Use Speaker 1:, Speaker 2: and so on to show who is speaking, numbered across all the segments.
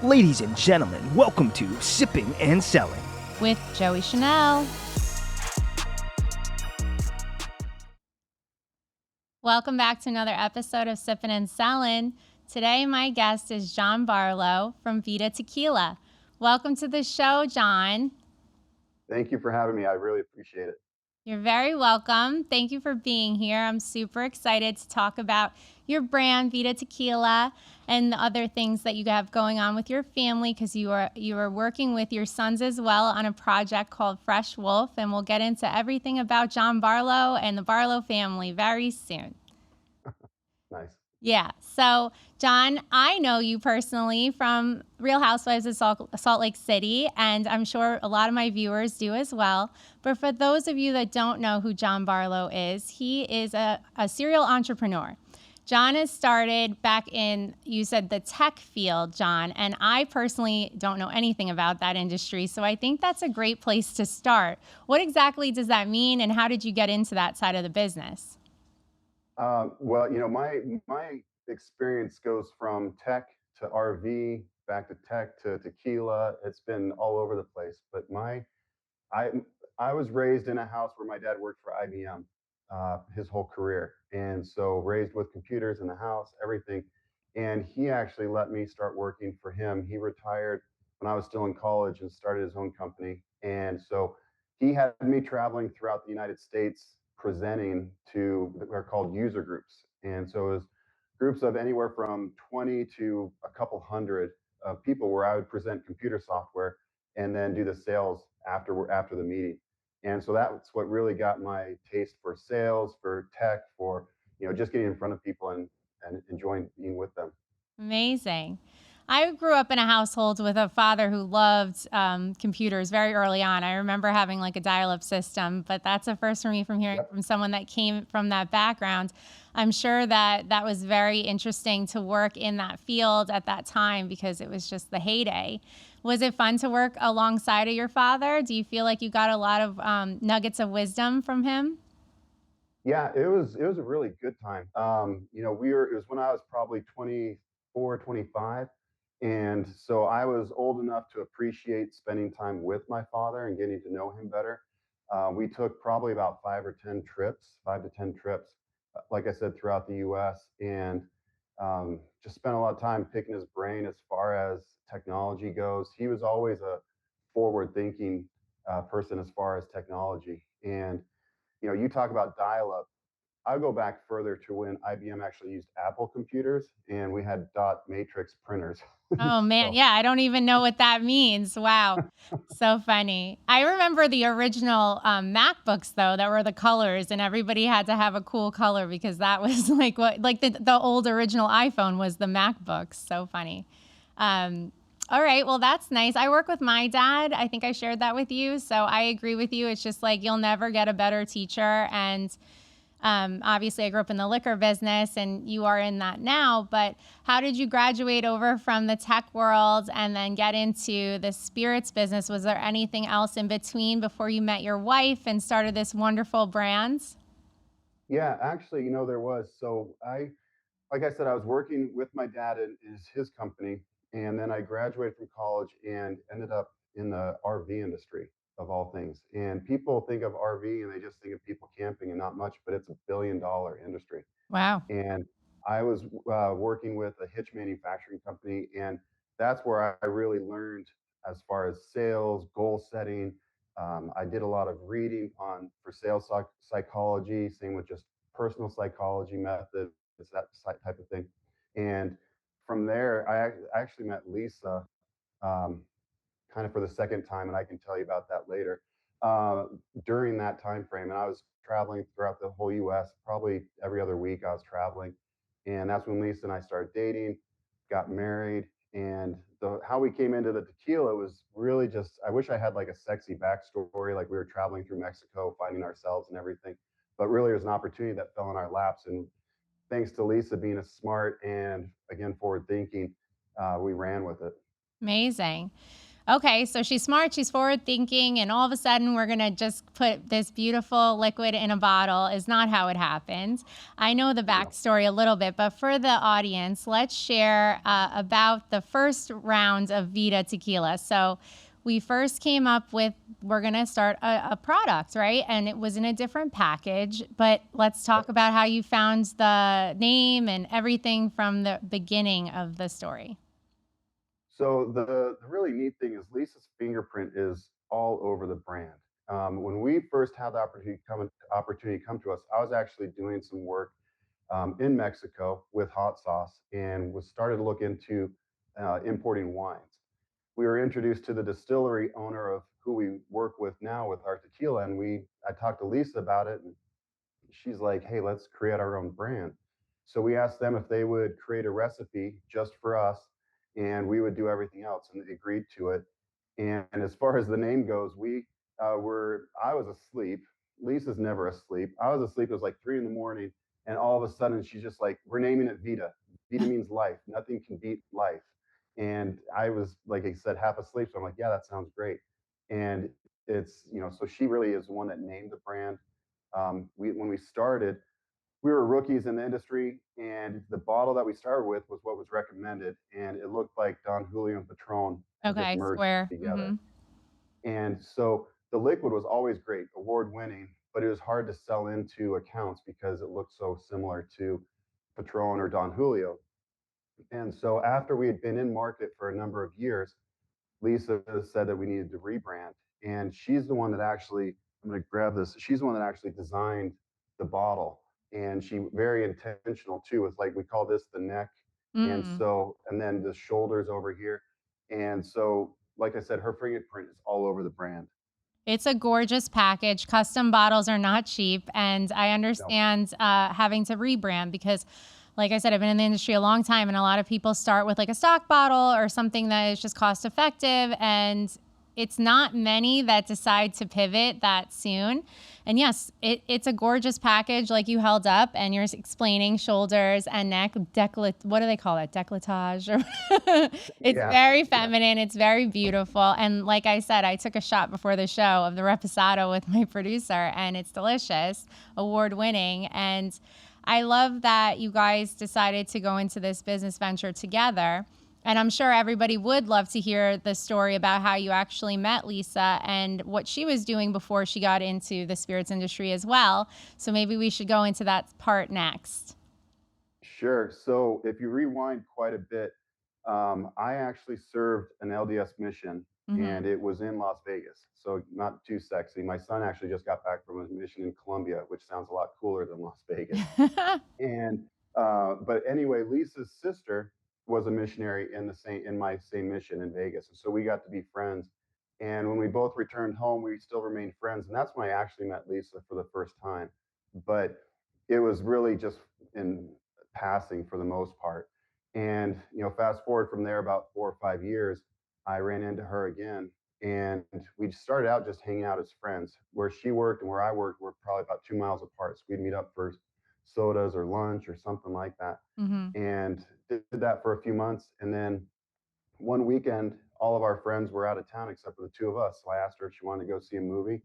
Speaker 1: Ladies and gentlemen, welcome to Sippin and Selling.
Speaker 2: With Joey Chanel. Welcome back to another episode of Sippin and Selling. Today, my guest is John Barlow from Vida Tequila. Welcome to the show, John.
Speaker 3: Thank you for having me. I really appreciate it.
Speaker 2: You're very welcome. Thank you for being here. I'm super excited to talk about your brand, Vida Tequila, and the other things that you have going on with your family, because you are working with your sons as well on a project called Fresh Wolf, and we'll get into everything about John Barlow and the Barlow family very soon.
Speaker 3: Nice.
Speaker 2: Yeah. So, John, I know you personally from Real Housewives of Salt Lake City, and I'm sure a lot of my viewers do as well. But for those of you that don't know who John Barlow is, he is a serial entrepreneur. John has started back in, you said, the tech field, John, and I personally don't know anything about that industry. So I think that's a great place to start. What exactly does that mean, and how did you get into that side of the business?
Speaker 3: Well, my experience goes from tech to RV, back to tech to tequila. It's been all over the place. But I I was raised in a house where my dad worked for IBM his whole career, and so raised with computers in the house, everything. And he actually let me start working for him. He retired when I was still in college and started his own company. And so he had me traveling throughout the United States presenting to what are called user groups. And so it was groups of anywhere from 20 to a couple hundred of people where I would present computer software and then do the sales after the meeting. And so that's what really got my taste for sales, for tech, for just getting in front of people and enjoying being with them.
Speaker 2: Amazing. I grew up in a household with a father who loved computers very early on. I remember having like a dial-up system, but that's a first for me from hearing
Speaker 3: Yep.
Speaker 2: from someone that came from that background. I'm sure that that was very interesting to work in that field at that time because it was just the heyday. Was it fun to work alongside of your father? Do you feel like you got a lot of nuggets of wisdom from him?
Speaker 3: Yeah, it was a really good time. It was when I was probably 24, 25. And so I was old enough to appreciate spending time with my father and getting to know him better. We took probably about 5 to 10 trips, like I said, throughout the US, and just spent a lot of time picking his brain as far as technology goes. He was always a forward thinking person as far as technology. And you talk about dial-up. I go back further to when IBM actually used Apple computers and we had dot matrix printers.
Speaker 2: Oh man,
Speaker 3: So
Speaker 2: yeah, I don't even know what that means. Wow. So funny. I remember the original MacBooks though, that were the colors, and everybody had to have a cool color because that was like what, like the old original iPhone was the MacBooks. So funny. All right, well that's nice. I work with my dad. I think I shared that with you. So I agree with you. It's just like you'll never get a better teacher. And obviously, I grew up in the liquor business and you are in that now, but how did you graduate over from the tech world and then get into the spirits business? Was there anything else in between before you met your wife and started this wonderful brand?
Speaker 3: yeah, actually, there was. Like I said, I was working with my dad in his company, and then I graduated from college and ended up in the RV industry of all things. And people think of RV and they just think of people camping and not much, but it's $1 billion industry.
Speaker 2: Wow.
Speaker 3: And I was working with a hitch manufacturing company, and that's where I really learned as far as sales, goal setting. I did a lot of reading on for sales psychology, same with just personal psychology methods, that type of thing. And from there, I actually met Lisa um, kind of for the second time, and I can tell you about that later. Uh, During that time frame, and I was traveling throughout the whole U.S. Probably every other week, I was traveling, and that's when Lisa and I started dating, got married, and how we came into the tequila was really just. I wish I had like a sexy backstory, like we were traveling through Mexico, finding ourselves and everything, but really it was an opportunity that fell in our laps, and thanks to Lisa being a smart and again forward thinking, we ran with it.
Speaker 2: Amazing. Okay, so she's smart, she's forward thinking, and all of a sudden we're gonna just put this beautiful liquid in a bottle is not how it happens. I know the
Speaker 3: Yeah.
Speaker 2: backstory a little bit, but for the audience, let's share about the first round of Vida Tequila. So we first came up with we're gonna start a product, right? And it was in a different package, but let's talk about how you found the name and everything from the beginning of the story.
Speaker 3: So the really neat thing is Lisa's fingerprint is all over the brand. When we first had the opportunity come to us, I was actually doing some work in Mexico with hot sauce and was started to look into importing wines. We were introduced to the distillery owner of who we work with now with our tequila, and I talked to Lisa about it, and she's like, "Hey, let's create our own brand." So we asked them if they would create a recipe just for us, and we would do everything else, and they agreed to it. And as far as the name goes, we were I was asleep. Lisa's never asleep. I was asleep. It was like 3 in the morning, and all of a sudden she's just like, "We're naming it Vita. Vita means life. Nothing can beat life." And I was, like I said, half asleep. So I'm like, "Yeah, that sounds great." And so she really is the one that named the brand. When we started, we were rookies in the industry, and the bottle that we started with was what was recommended, and it looked like Don Julio and Patron had just
Speaker 2: Okay,
Speaker 3: merged
Speaker 2: square.
Speaker 3: together. And so the liquid was always great, award winning, but it was hard to sell into accounts because it looked so similar to Patron or Don Julio. And so after we had been in market for a number of years, Lisa said that we needed to rebrand. And she's the one that actually, I'm going to grab this. She's the one that actually designed the bottle. And she very intentional too, with like, we call this the neck.
Speaker 2: Mm.
Speaker 3: And then the shoulders over here. And so, like I said, her fingerprint is all over the brand.
Speaker 2: It's a gorgeous package. Custom bottles are not cheap, and I
Speaker 3: No,
Speaker 2: understand having to rebrand because, like I said, I've been in the industry a long time, and a lot of people start with like a stock bottle or something that is just cost effective, and it's not many that decide to pivot that soon. And yes, it's a gorgeous package, like you held up, and you're explaining shoulders and neck What do they call it? Decolletage. It's
Speaker 3: yeah,
Speaker 2: very
Speaker 3: yeah.
Speaker 2: feminine. It's very beautiful. And like I said, I took a shot before the show of the reposado with my producer, and it's delicious, award winning. And I love that you guys decided to go into this business venture together. And I'm sure everybody would love to hear the story about how you actually met Lisa and what she was doing before she got into the spirits industry as well. So maybe we should go into that part next.
Speaker 3: Sure. So if you rewind quite a bit, I actually served an LDS mission, and
Speaker 2: Hmm.
Speaker 3: it was in Las Vegas. So not too sexy. My son actually just got back from a mission in Colombia, which sounds a lot cooler than Las Vegas. And but anyway, Lisa's sister was a missionary in my same mission in Vegas, and so we got to be friends. And when we both returned home, we still remained friends, and that's when I actually met Lisa for the first time. But it was really just in passing for the most part. And fast forward from there about 4 or 5 years, I ran into her again, and we started out just hanging out as friends. Where she worked and where I worked were probably about 2 miles apart, so we'd meet up for sodas or lunch or something like that.
Speaker 2: Hmm.
Speaker 3: And did that for a few months. And then one weekend, all of our friends were out of town except for the two of us. So I asked her if she wanted to go see a movie.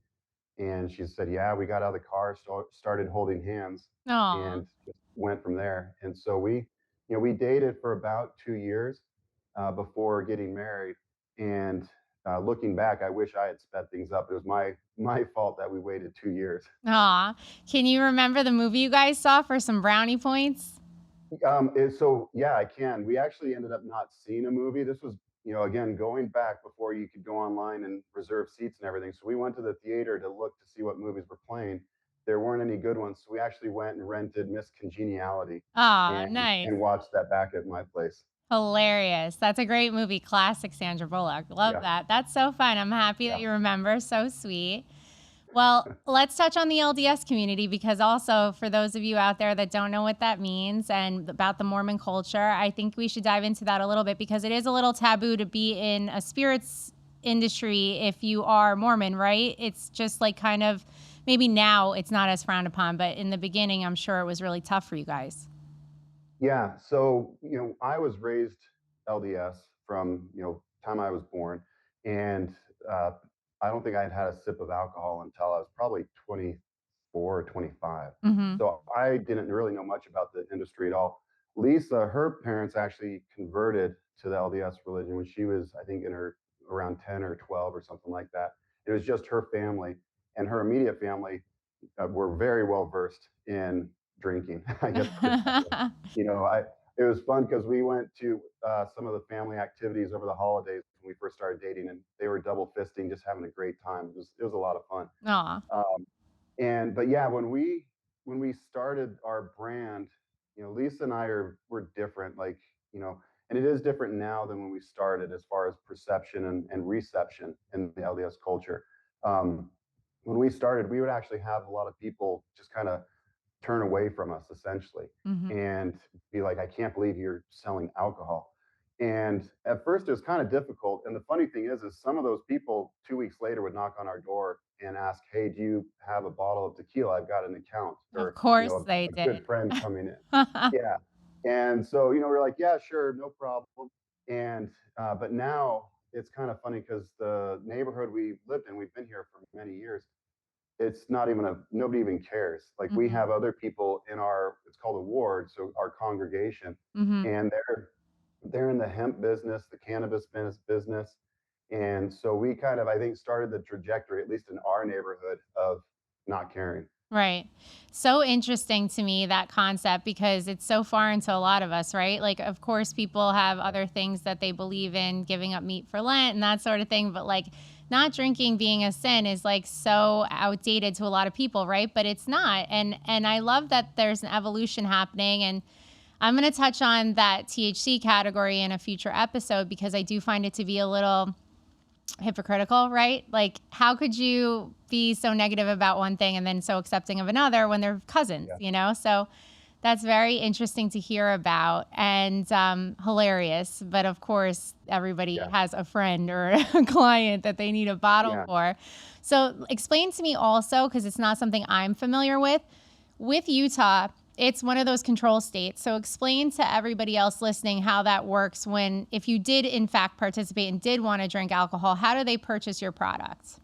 Speaker 3: And she said, "Yeah." We got out of the car, started holding hands,
Speaker 2: Aw.
Speaker 3: and just went from there. And so we dated for about 2 years before getting married. And looking back, I wish I had sped things up. It was my fault that we waited 2 years.
Speaker 2: Aw. Can you remember the movie you guys saw for some brownie points?
Speaker 3: So yeah, I can. We actually ended up not seeing a movie. This was, again, going back before you could go online and reserve seats and everything. So we went to the theater to look to see what movies were playing. There weren't any good ones, so we actually went and rented Miss Congeniality
Speaker 2: Aw,
Speaker 3: and
Speaker 2: nice.
Speaker 3: watched that back at my place.
Speaker 2: Hilarious. That's a great movie. Classic Sandra Bullock. Love
Speaker 3: Yeah,
Speaker 2: that. That's so fun. I'm happy that
Speaker 3: yeah.
Speaker 2: you remember. So sweet. Well, let's touch on the LDS community because also for those of you out there that don't know what that means and about the Mormon culture, I think we should dive into that a little bit because it is a little taboo to be in a spirits industry if you are Mormon, right? It's just like kind of maybe now it's not as frowned upon, but in the beginning, I'm sure it was really tough for you guys.
Speaker 3: Yeah. So, I was raised LDS from, time I was born. and uh, I don't think I'd had a sip of alcohol until I was probably 24 or 25.
Speaker 2: Hmm.
Speaker 3: So I didn't really know much about the industry at all. Lisa, her parents actually converted to the LDS religion when she was, I think, in her around 10 or 12 or something like that. It was just her family, and her immediate family were very well versed in drinking. I guess put it that way. You know, I it was fun because we went to some of the family activities over the holidays when we first started dating, and they were double fisting, just having a great time. It was a lot of fun.
Speaker 2: Aw.
Speaker 3: Um, and but yeah, when we started our brand, Lisa and I were different, like, and it is different now than when we started as far as perception and reception in the LDS culture. Um, when we started, we would actually have a lot of people just kind of turn away from us essentially
Speaker 2: Hmm.
Speaker 3: and be like, I can't believe you're selling alcohol. And at first it was kind of difficult. And the funny thing is some of those people 2 weeks later would knock on our door and ask, hey, do you have a bottle of tequila? I've got an account,
Speaker 2: Of
Speaker 3: or,
Speaker 2: course they
Speaker 3: a good
Speaker 2: did.
Speaker 3: friend coming in. Yeah. And so, we're like, yeah, sure, no problem. And, but now it's kind of funny because the neighborhood we lived in, we've been here for many years, it's not even nobody even cares. Like, we
Speaker 2: Hmm.
Speaker 3: have other people in our, it's called a ward, so our congregation,
Speaker 2: Hmm.
Speaker 3: and they're in the hemp business, the cannabis business. And so we kind of, I think, started the trajectory, at least in our neighborhood, of not caring.
Speaker 2: Right. So interesting to me, that concept, because it's so foreign to a lot of us, right? Like, of course, people have other things that they believe in, giving up meat for Lent and that sort of thing. But like, not drinking being a sin is like so outdated to a lot of people, right? But it's not. And I love that there's an evolution happening. And I'm going to touch on that THC category in a future episode because I do find it to be a little hypocritical, right? Like, how could you be so negative about one thing and then so accepting of another when they're cousins,
Speaker 3: Yeah.
Speaker 2: you know? So that's very interesting to hear about and hilarious. But of course, everybody
Speaker 3: Yeah.
Speaker 2: has a friend or a client that they need a bottle
Speaker 3: Yeah.
Speaker 2: for. So explain to me also, because it's not something I'm familiar with Utah, it's one of those control states. So explain to everybody else listening how that works when, if you did in fact participate and did want to drink alcohol, how do they purchase your products?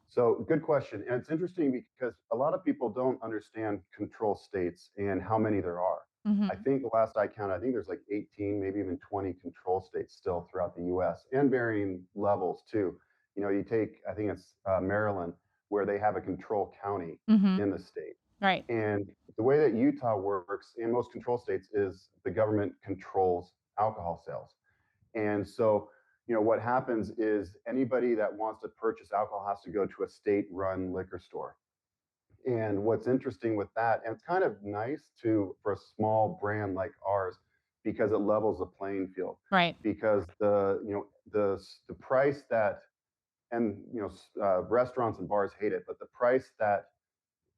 Speaker 3: So, good question. And it's interesting because a lot of people don't understand control states and how many there are. I
Speaker 2: Hmm.
Speaker 3: think the last I counted, I think there's like 18, maybe even 20 control states still throughout the US, and varying levels too. You take, I think it's Maryland, where they have a control county
Speaker 2: Hmm.
Speaker 3: in the state.
Speaker 2: Right.
Speaker 3: And the way that Utah works in most control states is the government controls alcohol sales. And so, what happens is anybody that wants to purchase alcohol has to go to a state run liquor store. And what's interesting with that, and it's kind of nice to for a small brand like ours, because it levels the playing field.
Speaker 2: Right.
Speaker 3: Because the price that, and restaurants and bars hate it, but the price that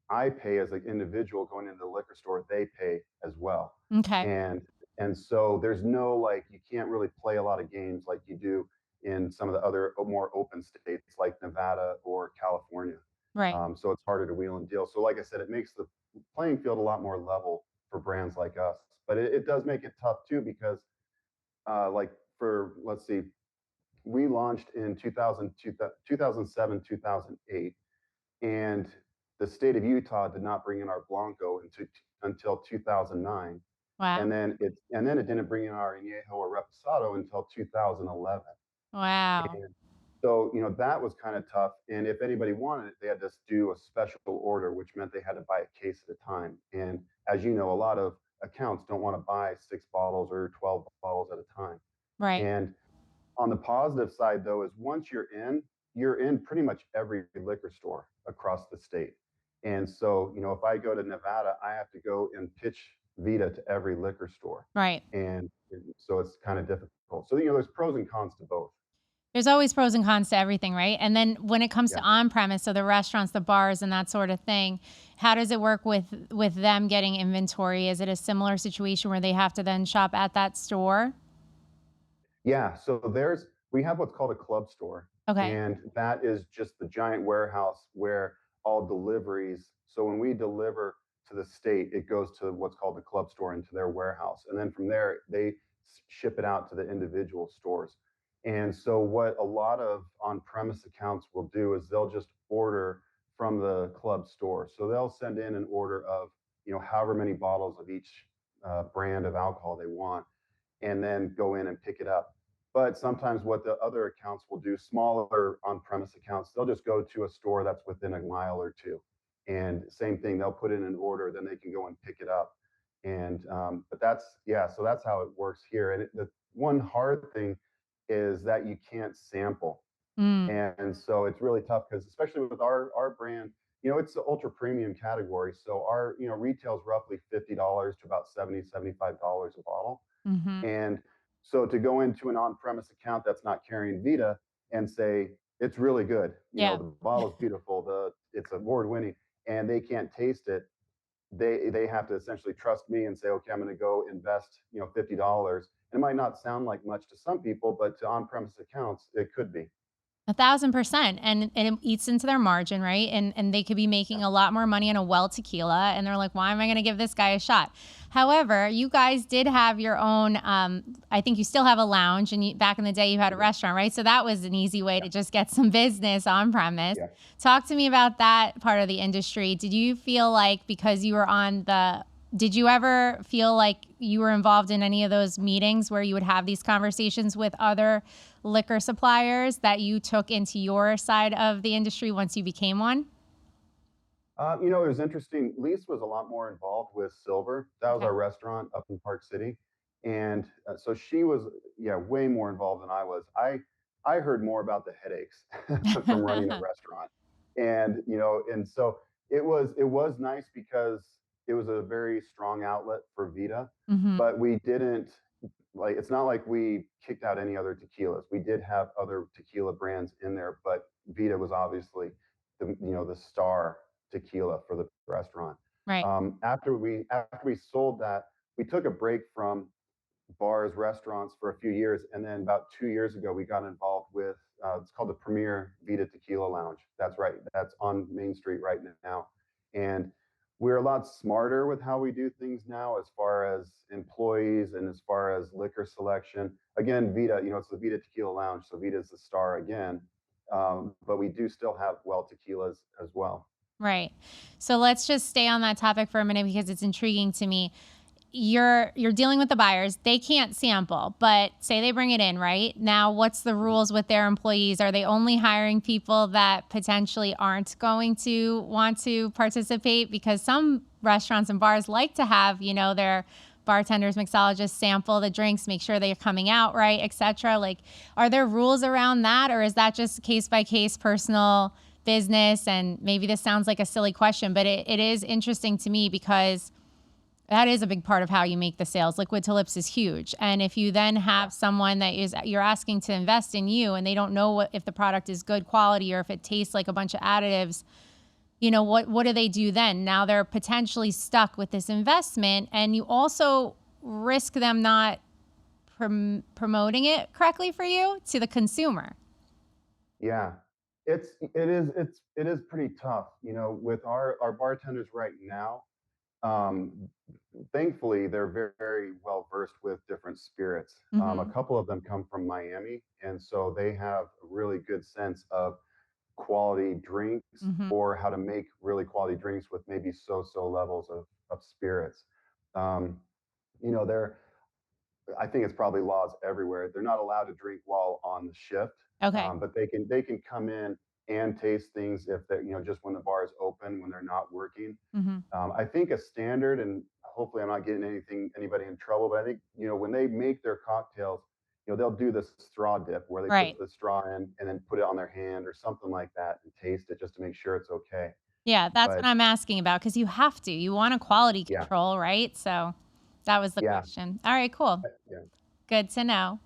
Speaker 3: I pay as an individual going into the liquor store, they pay as well.
Speaker 2: Okay.
Speaker 3: And so there's no, like, you can't really play a lot of games like you do in some of the other more open states like Nevada or California.
Speaker 2: Right.
Speaker 3: So it's harder to wheel and deal. So like I said, it makes the playing field a lot more level for brands like us. But it does make it tough too because like for let's see, we launched in 2007, 2008, and the state of Utah did not bring in our Blanco until 2009,
Speaker 2: Wow.
Speaker 3: and then it didn't bring in our Añejo or Reposado until 2011.
Speaker 2: Wow.
Speaker 3: And so that was kind of tough. And if anybody wanted it, they had to do a special order, which meant they had to buy a case at a time. And as you know, a lot of accounts don't want to buy 6 bottles or 12 bottles at a time.
Speaker 2: Right.
Speaker 3: And on the positive side, though, is once you're in pretty much every liquor store across the state. And so, if I go to Nevada, I have to go and pitch Vida to every liquor store.
Speaker 2: Right.
Speaker 3: And so it's kind of difficult. So, there's pros and cons to both.
Speaker 2: There's always pros and cons to everything, right? And then when it comes to
Speaker 3: Yeah.
Speaker 2: on premise, so the restaurants, the bars, and that sort of thing, how does it work with them getting inventory? Is it a similar situation where they have to then shop at that store?
Speaker 3: Yeah, so we have what's called a club store,
Speaker 2: Okay.
Speaker 3: and that is just the giant warehouse where all deliveries. So when we deliver to the state, it goes to what's called the club store into their warehouse, and then from there they ship it out to the individual stores. And so what a lot of on-premise accounts will do is they'll just order from the club store. So they'll send in an order of, however many bottles of each brand of alcohol they want, and then go in and pick it up. But sometimes what the other accounts will do, smaller on-premise accounts, they'll just go to a store that's within a mile or two. And same thing, they'll put in an order, then they can go and pick it up. And but yeah, so that's how it works here. And the one hard thing is that you can't sample.
Speaker 2: Mm,
Speaker 3: And so it's really tough because especially with our brand, it's the ultra premium category. So our, retails roughly $50 to about $75 a bottle.
Speaker 2: hmm.
Speaker 3: And so to go into an on-premise account that's not carrying Vida and say it's really good,
Speaker 2: Yeah.
Speaker 3: the bottle's beautiful, it's award-winning, and they can't taste it, they have to essentially trust me and say, okay, I'm going to go invest, $50. It might not sound like much to some people, but to on-premise accounts, it could be.
Speaker 2: 1,000%. And it eats into their margin, right? And they could be making a lot more money on a well tequila. And they're like, why am I going to give this guy a shot? However, you guys did have your own, I think you still have a lounge. And back in the day, you had a restaurant, right? So that was an easy way to just get some business on premise.
Speaker 3: Yeah.
Speaker 2: Talk to me about that part of the industry. Did you feel like because you were did you ever feel like you were involved in any of those meetings where you would have these conversations with other liquor suppliers that you took into your side of the industry once you became one?
Speaker 3: It was interesting. Lisa was a lot more involved with Silver. That was
Speaker 2: Okay.
Speaker 3: our restaurant up in Park City, and so she was, yeah, way more involved than I was. I heard more about the headaches from running a restaurant, and so it was nice because it was a very strong outlet for Vida,
Speaker 2: Hmm.
Speaker 3: but we didn't like. It's not like we kicked out any other tequilas. We did have other tequila brands in there, but Vida was obviously the star tequila for the restaurant.
Speaker 2: Right.
Speaker 3: After we sold that, we took a break from bars, restaurants for a few years, and then about 2 years ago, we got involved with it's called the Premier Vida Tequila Lounge. That's right. That's on Main Street right now, and we're a lot smarter with how we do things now, as far as employees and as far as liquor selection. Again, Vida, it's the Vida Tequila Lounge, so Vida is the star again, but we do still have well tequilas as well.
Speaker 2: Right. So let's just stay on that topic for a minute because it's intriguing to me. You're dealing with the buyers. They can't sample, but say they bring it in, right? Now, what's the rules with their employees? Are they only hiring people that potentially aren't going to want to participate? Because some restaurants and bars like to have, their bartenders, mixologists sample the drinks, make sure they're coming out right, etc. Like, are there rules around that, or is that just case by case personal business? And maybe this sounds like a silly question, but it is interesting to me because that is a big part of how you make the sales. Liquid to lips is huge. And if you then have someone you're asking to invest in you and they don't know if the product is good quality or if it tastes like a bunch of additives, what do they do then? Now they're potentially stuck with this investment, and you also risk them not promoting it correctly for you to the consumer.
Speaker 3: Yeah, it is pretty tough, with our bartenders right now. Um, Thankfully, they're very, very well versed with different spirits. A
Speaker 2: Hmm.
Speaker 3: couple of them come from Miami, and so they have a really good sense of quality drinks,
Speaker 2: Hmm.
Speaker 3: or how to make really quality drinks with maybe so-so levels of spirits. Um, they're I think it's probably laws everywhere. They're not allowed to drink while on the shift,
Speaker 2: Okay.
Speaker 3: but they can come in and taste things if they're, just when the bar is open, when they're not working.
Speaker 2: Hmm.
Speaker 3: I think a standard, and hopefully I'm not getting anybody in trouble, but I think, when they make their cocktails, they'll do this straw dip where they put
Speaker 2: Right.
Speaker 3: the straw in and then put it on their hand or something like that and taste it just to make sure it's okay.
Speaker 2: Yeah, that's what
Speaker 3: But
Speaker 2: I'm asking about because you have to. You want a quality
Speaker 3: yeah,
Speaker 2: control, right? So that was the
Speaker 3: yeah,
Speaker 2: question. All right, cool.
Speaker 3: yeah,
Speaker 2: Good to know.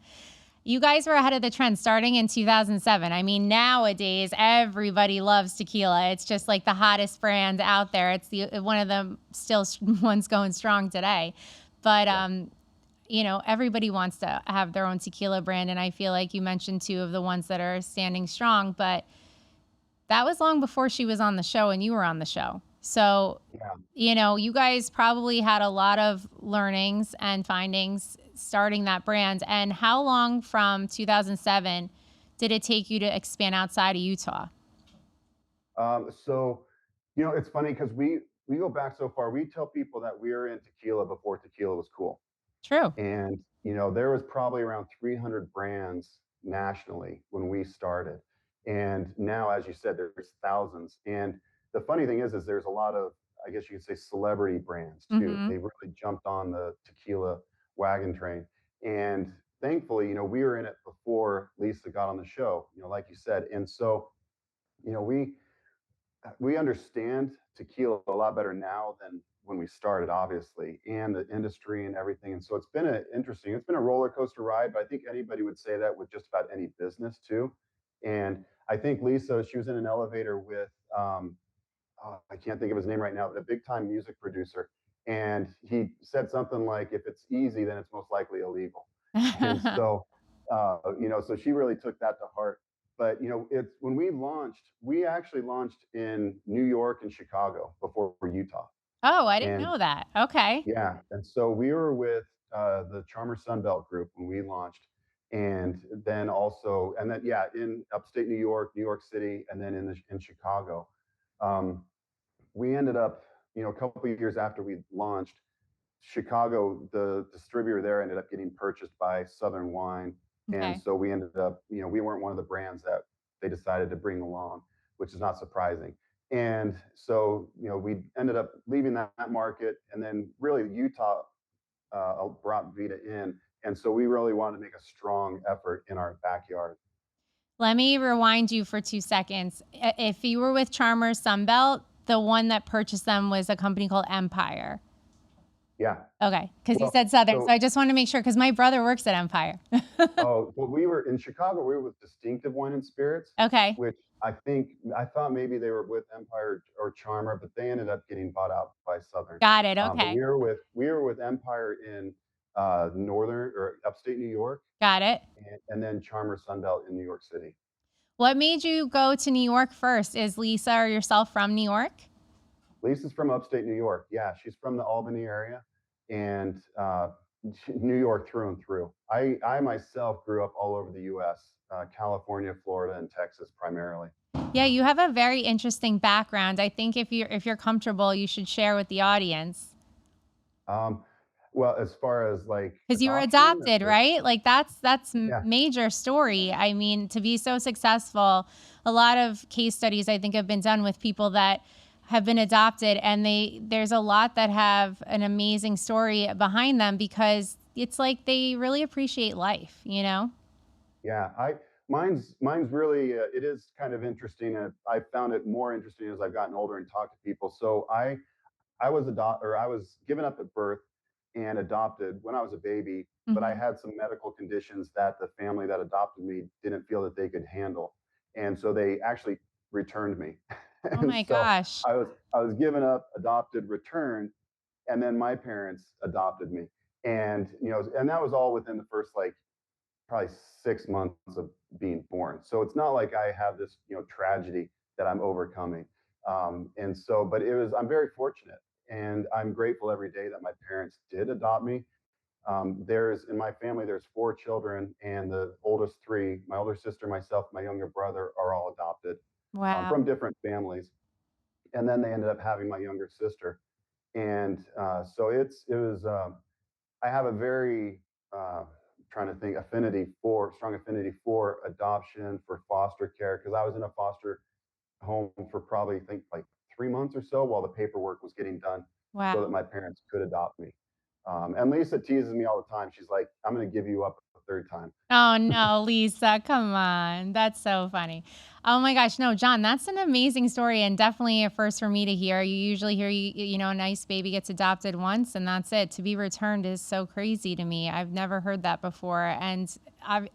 Speaker 2: You guys were ahead of the trend starting in 2007. I mean, nowadays everybody loves tequila. It's just like the hottest brand out there. It's one of the still ones going strong today. But
Speaker 3: yeah.
Speaker 2: everybody wants to have their own tequila brand, and I feel like you mentioned two of the ones that are standing strong, but that was long before she was on the show and you were on the show. So,
Speaker 3: Yeah.
Speaker 2: you guys probably had a lot of learnings and findings starting that brand. And how long from 2007 did it take you to expand outside of Utah?
Speaker 3: So, it's funny because we go back so far. We tell people that we are in tequila before tequila was cool.
Speaker 2: True.
Speaker 3: And, there was probably around 300 brands nationally when we started. And now, as you said, there's thousands. And the funny thing is there's a lot of, I guess you could say, celebrity brands too.
Speaker 2: Hmm.
Speaker 3: They really jumped on the tequila wagon train. And thankfully, we were in it before Lisa got on the show, like you said. And so, we understand tequila a lot better now than when we started, obviously, and the industry and everything. And so it's been a roller coaster ride, but I think anybody would say that with just about any business too. And I think Lisa, she was in an elevator with, I can't think of his name right now, but a big time music producer. And he said something like, if it's easy, then it's most likely illegal. And so, so she really took that to heart. But it's when we actually launched in New York and Chicago before Utah.
Speaker 2: Oh, I didn't
Speaker 3: And
Speaker 2: know that. Okay.
Speaker 3: yeah, and so we were with the Charmer Sunbelt Group when we launched, and then yeah, in upstate New York, New York City, and then in Chicago. Um, we ended up, a couple of years after we launched, Chicago, the distributor there ended up getting purchased by Southern Wine. And
Speaker 2: Okay.
Speaker 3: so we ended up, we weren't one of the brands that they decided to bring along, which is not surprising. And so, we ended up leaving that market. And then really Utah brought Vida in. And so we really wanted to make a strong effort in our backyard.
Speaker 2: Let me rewind you for 2 seconds. If you were with Charmers Sunbelt, the one that purchased them was a company called Empire.
Speaker 3: Yeah.
Speaker 2: Okay, because you
Speaker 3: Well,
Speaker 2: said Southern, so
Speaker 3: so
Speaker 2: I just want to make sure because my brother works at Empire.
Speaker 3: Oh, well, we were in Chicago, we were with Distinctive Wine and Spirits,
Speaker 2: Okay,
Speaker 3: which I thought maybe they were with Empire or Charmer, but they ended up getting bought out by Southern.
Speaker 2: got it.
Speaker 3: But
Speaker 2: Okay,
Speaker 3: we were with Empire in northern or upstate New York,
Speaker 2: got it.
Speaker 3: and then Charmer Sunbelt in New York City.
Speaker 2: What made you go to New York first? Is Lisa or yourself from New York?
Speaker 3: Lisa's from upstate New York. Yeah, she's from the Albany area, and New York through and through. I myself grew up all over the U.S., California, Florida, and Texas primarily.
Speaker 2: Yeah, you have a very interesting background. I think if you're comfortable, you should share with the audience.
Speaker 3: Um, well, as far as like
Speaker 2: Because you were
Speaker 3: adoption,
Speaker 2: adopted, right? Like that's
Speaker 3: yeah,
Speaker 2: major story. I mean, to be so successful, a lot of case studies I think have been done with people that have been adopted, and there's a lot that have an amazing story behind them because it's like they really appreciate life, you know?
Speaker 3: yeah. Mine's really it is kind of interesting, and I found it more interesting as I've gotten older and talked to people. So I was given up at birth and adopted when I was a baby, but I
Speaker 2: Hmm.
Speaker 3: had some medical conditions that the family that adopted me didn't feel that they could handle. And so they actually returned me.
Speaker 2: Oh
Speaker 3: And
Speaker 2: my
Speaker 3: so
Speaker 2: gosh.
Speaker 3: I was given up, adopted, returned, and then my parents adopted me. And that was all within the first like probably 6 months of being born. So it's not like I have this, tragedy that I'm overcoming. And so, but I'm very fortunate and I'm grateful every day that my parents did adopt me. In my family, there's four children, and the oldest three, my older sister, myself, my younger brother, are all adopted
Speaker 2: Wow.
Speaker 3: from different families. And then they ended up having my younger sister. And so I have a very trying to think strong affinity for adoption, for foster care, because I was in a foster home for probably I think like 3 months or so while the paperwork was getting done, so that
Speaker 2: Wow.
Speaker 3: my parents could adopt me. And Lisa teases me all the time. She's like, "I'm going to give you up a third time."
Speaker 2: Oh, no, Lisa, come on. That's so funny. Oh my gosh, no, John, that's an amazing story and definitely a first for me to hear. You usually hear a nice baby gets adopted once and that's it. To be returned is so crazy to me. I've never heard that before. And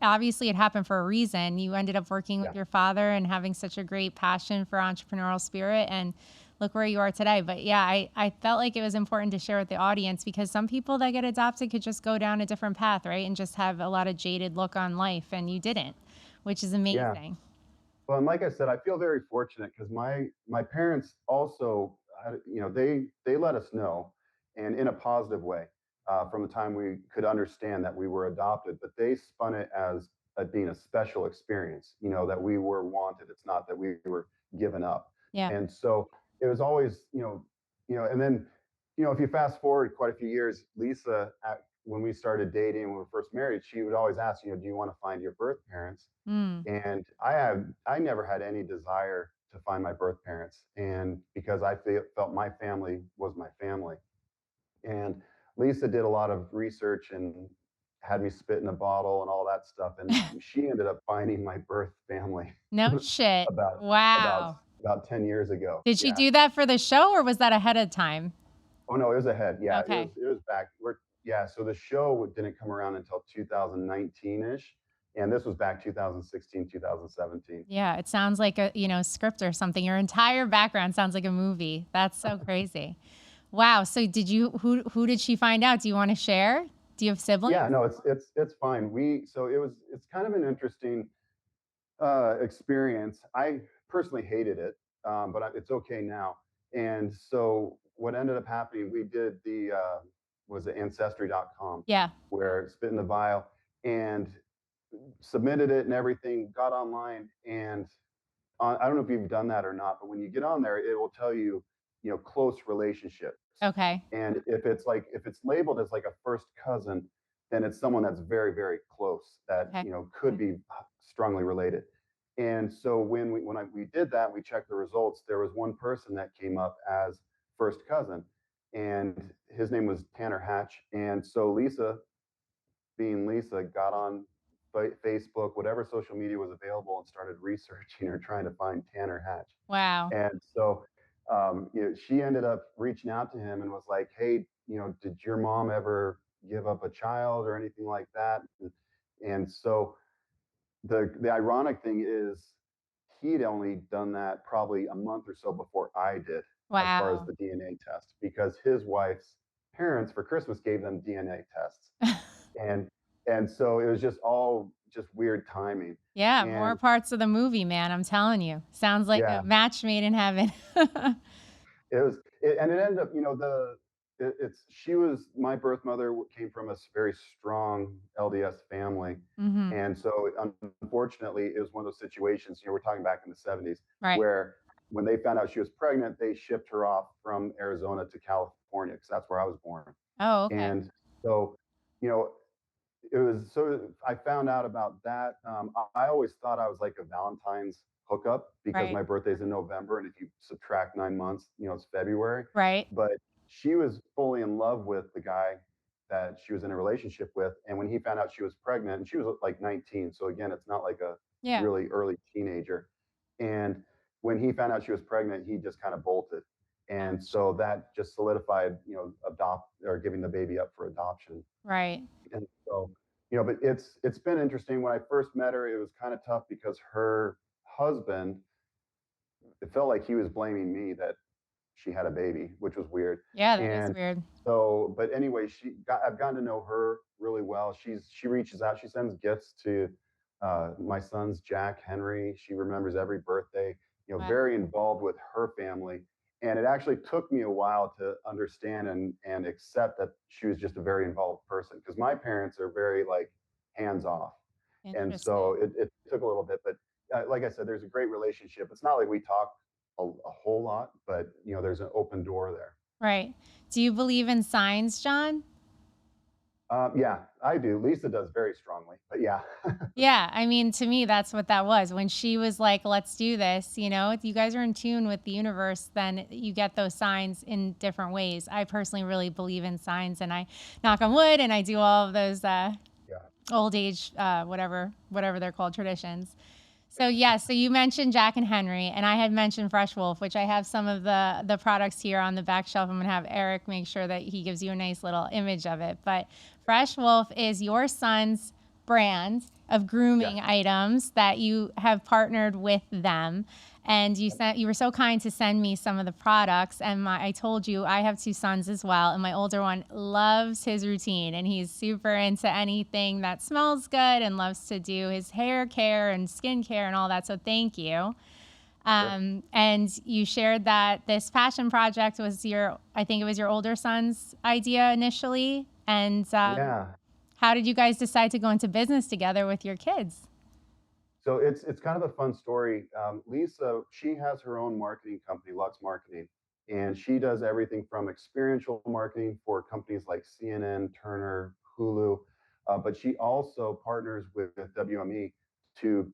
Speaker 2: obviously it happened for a reason. You ended up working with
Speaker 3: Yeah,
Speaker 2: your father and having such a great passion for entrepreneurial spirit and look where you are today. But yeah, I felt like it was important to share with the audience because some people that get adopted could just go down a different path, right? And just have a lot of jaded look on life, and you didn't, which is
Speaker 3: yeah.
Speaker 2: amazing.
Speaker 3: Well, and like I said, I feel very fortunate because my parents also, they let us know, and in a positive way, from the time we could understand that we were adopted, but they spun it as being a special experience, that we were wanted. It's not that we were given up.
Speaker 2: Yeah.
Speaker 3: And so it was always, and then, if you fast forward quite a few years, Lisa, when we started dating, when we were first married, she would always ask, do you want to find your birth parents?
Speaker 2: Mm.
Speaker 3: And I never had any desire to find my birth parents, and because felt my family was my family. And Lisa did a lot of research and had me spit in a bottle and all that stuff, and she ended up finding my birth family
Speaker 2: No shit.
Speaker 3: about about
Speaker 2: Wow.
Speaker 3: about 10 years ago.
Speaker 2: Did she
Speaker 3: Yeah.
Speaker 2: do that for the show or was that ahead of time?
Speaker 3: Oh no, it was ahead. Yeah,
Speaker 2: Okay.
Speaker 3: it was back. Yeah. So the show didn't come around until 2019 ish, and this was back 2016, 2017.
Speaker 2: Yeah, it sounds like a, script or something. Your entire background sounds like a movie. That's so crazy. Wow. So who did she find out? Do you want to share? Do you have
Speaker 3: Yeah,
Speaker 2: siblings?
Speaker 3: no, it's fine. It's kind of an interesting experience. I personally hated it, but it's okay now. And so what ended up happening, we did the was it ancestry.com,
Speaker 2: Yeah.
Speaker 3: where spit in the vial, and submitted it and everything, got online, and I don't know if you've done that or not, but when you get on there, it will tell you, close relationships.
Speaker 2: Okay.
Speaker 3: And if it's labeled as like a first cousin, then it's someone that's very, very close that,
Speaker 2: Okay.
Speaker 3: could be strongly related. And so we did that, we checked the results. There was one person that came up as first cousin, and his name was Tanner Hatch. And so Lisa, being Lisa, got on Facebook, whatever social media was available, and started researching or trying to find Tanner Hatch.
Speaker 2: Wow.
Speaker 3: And so, she ended up reaching out to him and was like, "Hey, did your mom ever give up a child or anything like that?" And so the ironic thing is, he'd only done that probably a month or so before I did, as far as
Speaker 2: Wow.
Speaker 3: the DNA test, because his wife's parents for Christmas gave them DNA tests, and so it was just all just weird timing.
Speaker 2: Yeah, more
Speaker 3: And
Speaker 2: parts of the movie, man. I'm telling you. Sounds like a
Speaker 3: yeah,
Speaker 2: match made in heaven.
Speaker 3: and it ended up, it's she was my birth mother, came from a very strong LDS family,
Speaker 2: Hmm.
Speaker 3: and so unfortunately, it was one of those situations. We're talking back in the 70s,
Speaker 2: Right.
Speaker 3: where when they found out she was pregnant, they shipped her off from Arizona to California, because that's where I was born.
Speaker 2: Oh, okay.
Speaker 3: And so, you know, it was so I found out about that. I always thought I was like a Valentine's hookup, because
Speaker 2: Right.
Speaker 3: my birthday's in November, and if you subtract 9 months, it's February.
Speaker 2: Right.
Speaker 3: But she was fully in love with the guy that she was in a relationship with, and when he found out she was pregnant, and she was like 19, so again, it's not like a
Speaker 2: Yeah.
Speaker 3: really early teenager. And when he found out she was pregnant, he just kind of bolted, and
Speaker 2: Ouch.
Speaker 3: so that just solidified, adopt or giving the baby up for adoption.
Speaker 2: Right.
Speaker 3: And so, but it's been interesting. When I first met her, it was kind of tough, because her husband, it felt like he was blaming me that she had a baby, which was weird.
Speaker 2: Yeah, that is
Speaker 3: And
Speaker 2: weird.
Speaker 3: so, but anyway, I've gotten to know her really well. She reaches out, she sends gifts to my sons, Jack, Henry. She remembers every birthday,
Speaker 2: Wow.
Speaker 3: very involved with her family. And it actually took me a while to understand and accept that she was just a very involved person, because my parents are very like hands off. And
Speaker 2: Interesting.
Speaker 3: so it took a little bit, but like I said, there's a great relationship. It's not like we talk a whole lot, but there's an open door there.
Speaker 2: Right. Do you believe in signs, John?
Speaker 3: Yeah, I do. Lisa does very strongly, but yeah.
Speaker 2: Yeah, I mean, to me, that's what that was. When she was like, let's do this, if you guys are in tune with the universe, then you get those signs in different ways. I personally really believe in signs, and I knock on wood and I do all of those
Speaker 3: Yeah.
Speaker 2: old age, whatever they're called, traditions. So yeah, so you mentioned Jack and Henry, and I had mentioned Fresh Wolf, which I have some of the products here on the back shelf. I'm gonna have Eric make sure that he gives you a nice little image of it. But Fresh Wolf is your son's brand of
Speaker 3: Yes.
Speaker 2: grooming items that you have partnered with them. And you were so kind to send me some of the products. And I told you I have two sons as well, and my older one loves his routine, and he's super into anything that smells good and loves to do his hair care and skin care and all that. So thank you.
Speaker 3: Sure.
Speaker 2: And you shared that this passion project was I think it was your older son's idea initially. And
Speaker 3: Yeah.
Speaker 2: how did you guys decide to go into business together with your kids?
Speaker 3: So it's kind of a fun story. Lisa, she has her own marketing company, Lux Marketing, and she does everything from experiential marketing for companies like CNN, Turner, Hulu, but she also partners with WME to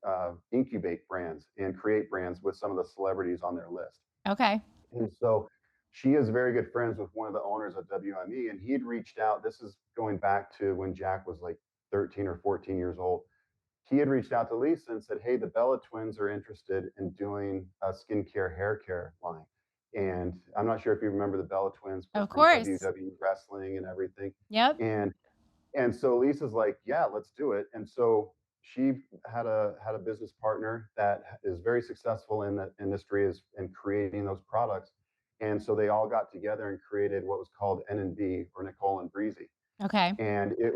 Speaker 3: incubate brands and create brands with some of the celebrities on their list.
Speaker 2: Okay.
Speaker 3: And so she is very good friends with one of the owners of WME, and he'd reached out. This is going back to when Jack was like 13 or 14 years old. He had reached out to Lisa and said, "Hey, the Bella twins are interested in doing a skincare hair care line." And I'm not sure if you remember the Bella twins were
Speaker 2: Of
Speaker 3: from
Speaker 2: course.
Speaker 3: WWE wrestling and everything.
Speaker 2: Yep.
Speaker 3: And and so Lisa's like, "Yeah, let's do it." And so she had a business partner that is very successful in the industry is in creating those products. And so they all got together and created what was called N&B, or Nicole and Breezy.
Speaker 2: Okay.
Speaker 3: And it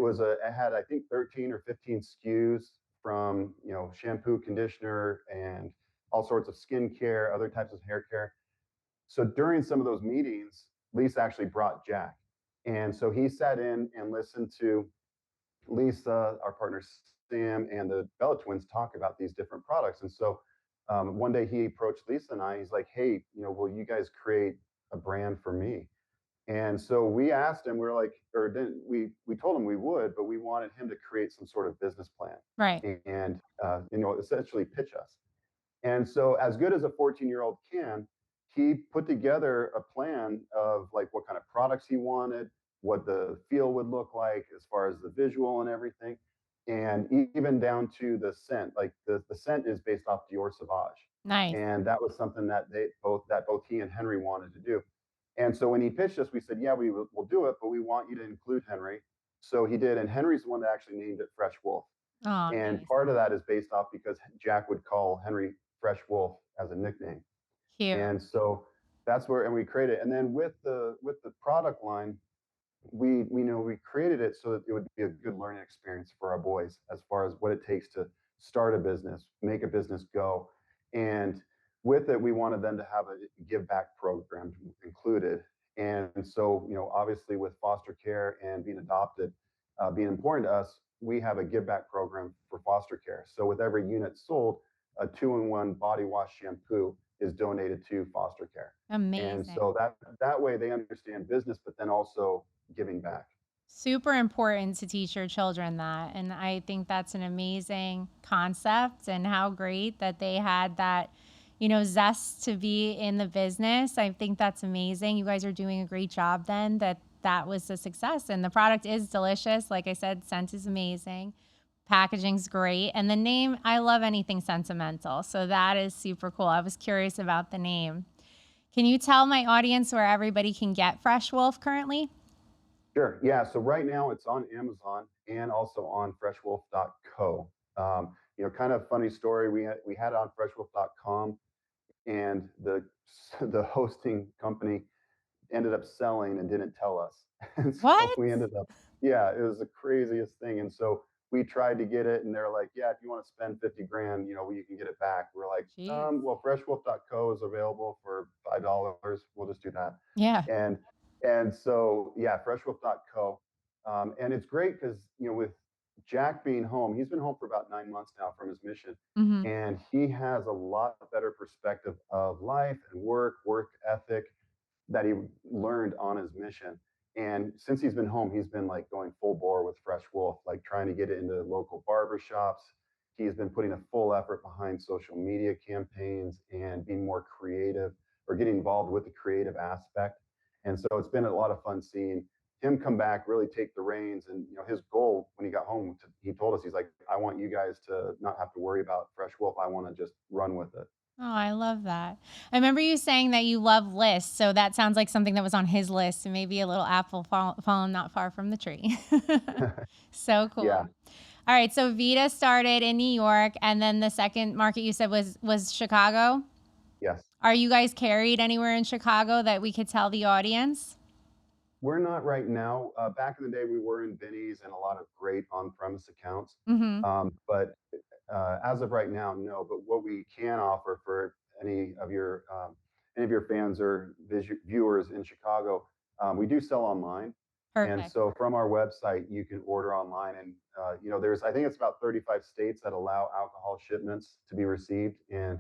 Speaker 3: had, I think, 13 or 15 SKUs, from, shampoo, conditioner, and all sorts of skincare, other types of hair care. So during some of those meetings, Lisa actually brought Jack. And so he sat in and listened to Lisa, our partner Sam, and the Bella twins talk about these different products. And so one day he approached Lisa and I. He's like, "Hey, will you guys create a brand for me?" And so we asked him. We were like, or didn't we told him we would, but we wanted him to create some sort of business plan
Speaker 2: Right.
Speaker 3: and essentially pitch us. And so, as good as a 14-year-old can, he put together a plan of like what kind of products he wanted, what the feel would look like as far as the visual and everything, and even down to the scent. Like the scent is based off Dior Sauvage,
Speaker 2: Nice.
Speaker 3: and that was something that both he and Henry wanted to do. And so when he pitched us, we said, "Yeah, will do it, but we want you to include Henry." So he did, and Henry's the one that actually named it Fresh Wolf.
Speaker 2: Oh,
Speaker 3: And
Speaker 2: nice.
Speaker 3: part of that is based off because Jack would call Henry Fresh Wolf as a nickname.
Speaker 2: Cute.
Speaker 3: And so that's where, and we created, and then with the product line, we created it so that it would be a good learning experience for our boys as far as what it takes to start a business, make a business go. And with it, we wanted them to have a give back program included. And so, obviously with foster care and being adopted, being important to us, we have a give back program for foster care. So with every unit sold, a 2-in-1 body wash shampoo is donated to foster care. And
Speaker 2: Amazing.
Speaker 3: so that way they understand business, but then also giving back.
Speaker 2: Super important to teach your children that. And I think that's an amazing concept, and how great that they had that, zest to be in the business. I think that's amazing. You guys are doing a great job then, that was a success. And the product is delicious. Like I said, scent is amazing. Packaging's great. And the name, I love anything sentimental. So that is super cool. I was curious about the name. Can you tell my audience where everybody can get Fresh Wolf currently?
Speaker 3: Sure. Yeah. So right now it's on Amazon and also on freshwolf.co. Kind of funny story. We had it on freshwolf.com, and the hosting company ended up selling and didn't tell us. And so
Speaker 2: What?
Speaker 3: we ended up, yeah, it was the craziest thing. And so we tried to get it, and they're like, "Yeah, if you want to spend 50 grand, you can get it back." We're like,
Speaker 2: Jeez.
Speaker 3: well, freshwolf.co is available for $5. We'll just do that.
Speaker 2: Yeah.
Speaker 3: And and so yeah, freshwolf.co. And it's great because, with Jack being home, he's been home for about 9 months now from his mission.
Speaker 2: Mhm.
Speaker 3: And he has a lot better perspective of life and work ethic that he learned on his mission. And since he's been home, he's been like going full bore with Fresh Wolf, like trying to get it into local barbershops. He's been putting a full effort behind social media campaigns and being more creative, or getting involved with the creative aspect. And so it's been a lot of fun seeing him come back, really take the reins. And his goal when he got home, he told us, he's like, "I want you guys to not have to worry about Fresh Wolf. I want to just run with it."
Speaker 2: Oh, I love that. I remember you saying that you love lists, so that sounds like something that was on his list, and maybe a little apple falling not far from the tree. So cool.
Speaker 3: Yeah.
Speaker 2: All right, so Vita started in New York, and then the second market you said was Chicago.
Speaker 3: Yes.
Speaker 2: Are you guys carried anywhere in Chicago that we could tell the audience?
Speaker 3: We're not right now. Back in the day, we were in Vinny's and a lot of great on-premise accounts.
Speaker 2: Mm-hmm.
Speaker 3: But as of right now, no. But what we can offer for any of your fans or viewers in Chicago, we do sell online. And
Speaker 2: Perfect.
Speaker 3: so from our website, you can order online, and there's I think it's about 35 states that allow alcohol shipments to be received, and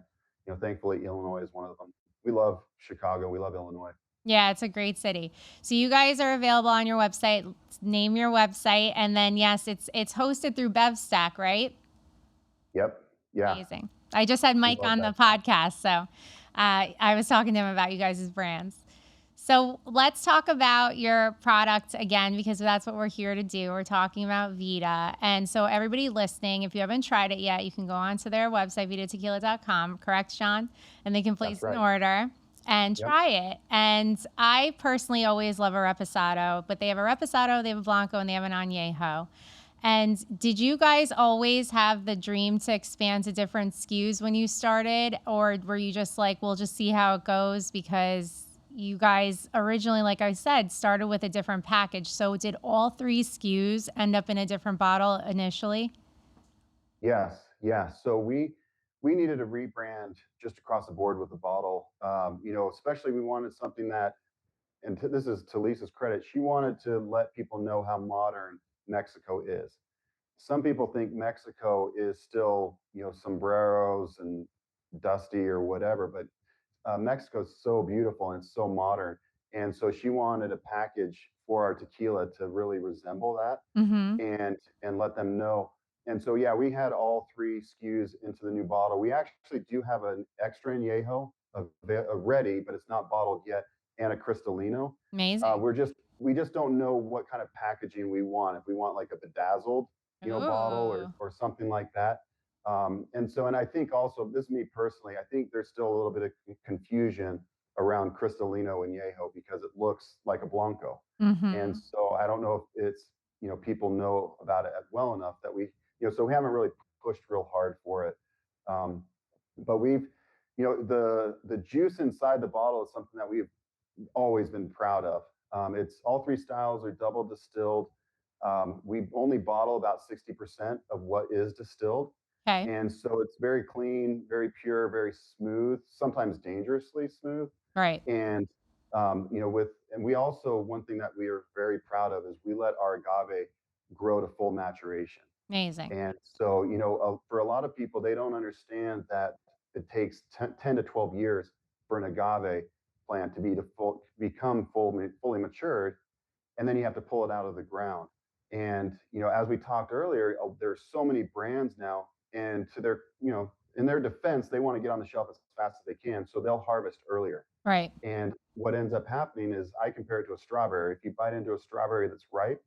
Speaker 3: thankfully Illinois is one of them. We love Chicago. We love Illinois.
Speaker 2: Yeah, it's a great city. So you guys are available on your website. Name your website, and then yes, it's hosted through BevStack, right?
Speaker 3: Yep. Yeah.
Speaker 2: Amazing. I just had
Speaker 3: We
Speaker 2: Mike
Speaker 3: love
Speaker 2: on
Speaker 3: that
Speaker 2: the
Speaker 3: stuff.
Speaker 2: podcast, so I was talking to him about you guys' brands. So let's talk about your product again, because that's what we're here to do. We're talking about Vida. And so everybody listening, if you haven't tried it yet, you can go onto their website, vidatequila.com, correct, Sean? And they can
Speaker 3: That's
Speaker 2: place an
Speaker 3: right.
Speaker 2: order and
Speaker 3: Yep.
Speaker 2: try it. And I personally always love a reposado, but they have a reposado, they have a blanco, and they have an añejo. And did you guys always have the dream to expand to different SKUs when you started? Or were you just like, we'll just see how it goes? Because you guys originally, like I said, started with a different package. So did all three SKUs end up in a different bottle initially?
Speaker 3: Yes. Yeah. So we needed a rebrand just across the board with the bottle. Especially we wanted something that, and this is to Lisa's credit, she wanted to let people know how modern Mexico is. Some people think Mexico is still, sombreros and dusty or whatever, but Mexico is so beautiful and so modern. And so she wanted a package for our tequila to really resemble that,
Speaker 2: Mm-hmm.
Speaker 3: and let them know. And so yeah, we had all three SKUs into the new bottle. We actually do have an extra añejo ready, but it's not bottled yet, and a Cristalino.
Speaker 2: Amazing.
Speaker 3: We just don't know what kind of packaging we want. If we want like a bedazzled, bottle, or
Speaker 2: Ooh.
Speaker 3: something like that. And I think also, this is me personally, I think there's still a little bit of confusion around Cristalino and Yeho because it looks like a Blanco. And
Speaker 2: Mm-hmm.
Speaker 3: so I don't know if it's, people know about it well enough that so we haven't really pushed real hard for it. Um, but the juice inside the bottle is something that we've always been proud of. It's all three styles are double distilled. We only bottle about 60% of what is distilled.
Speaker 2: Okay.
Speaker 3: And so it's very clean, very pure, very smooth, sometimes dangerously smooth.
Speaker 2: Right.
Speaker 3: And and we also, one thing that we are very proud of is we let our agave grow to full maturation.
Speaker 2: Amazing.
Speaker 3: And so, for a lot of people, they don't understand that it takes 10 to 12 years for an agave plant to become fully matured, and then you have to pull it out of the ground. And as we talked earlier, there's so many brands now, and in their defense, they want to get on the shelf as fast as they can, so they'll harvest earlier.
Speaker 2: Right.
Speaker 3: And what ends up happening is, I compare it to a strawberry. If you bite into a strawberry that's ripe,